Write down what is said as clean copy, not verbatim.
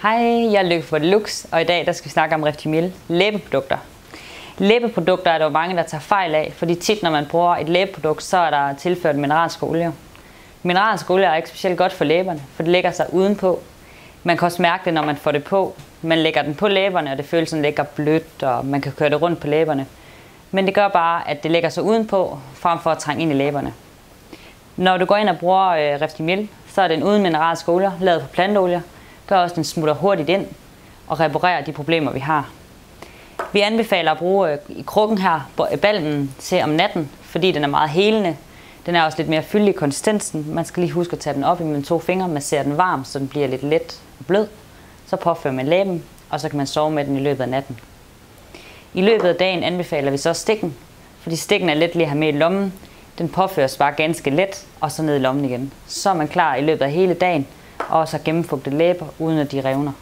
Hej, jeg er Lykke for Lux, og i dag der skal vi snakke om Reftimil læbeprodukter. Læbeprodukter er der jo mange, der tager fejl af, fordi tit når man bruger et læbeprodukt, så er der tilført mineralske olier. Mineralske olier er ikke specielt godt for læberne, for det lægger sig udenpå. Man kan også mærke det, når man får det på. Man lægger den på læberne, og det føles sådan lækker blødt, og man kan køre det rundt på læberne. Men det gør bare, at det lægger sig udenpå, frem for at trænge ind i læberne. Når du går ind og bruger Reftimil, så er den uden mineralske olier, lavet på planteolier. Gør også, at den smutter hurtigt ind og reparerer de problemer, vi har. Vi anbefaler at bruge i krukken her, balmen, til om natten, fordi den er meget helende. Den er også lidt mere fyldig i konsistensen. Man skal lige huske at tage den op imellem 2 fingre, massere den varm, så den bliver lidt let og blød. Så påfører man læben, og så kan man sove med den i løbet af natten. I løbet af dagen anbefaler vi så stikken, fordi stikken er let lige at have med i lommen. Den påføres bare ganske let, og så ned i lommen igen. Så er man klar i løbet af hele dagen, og så gennemfugte læber, uden at de revner.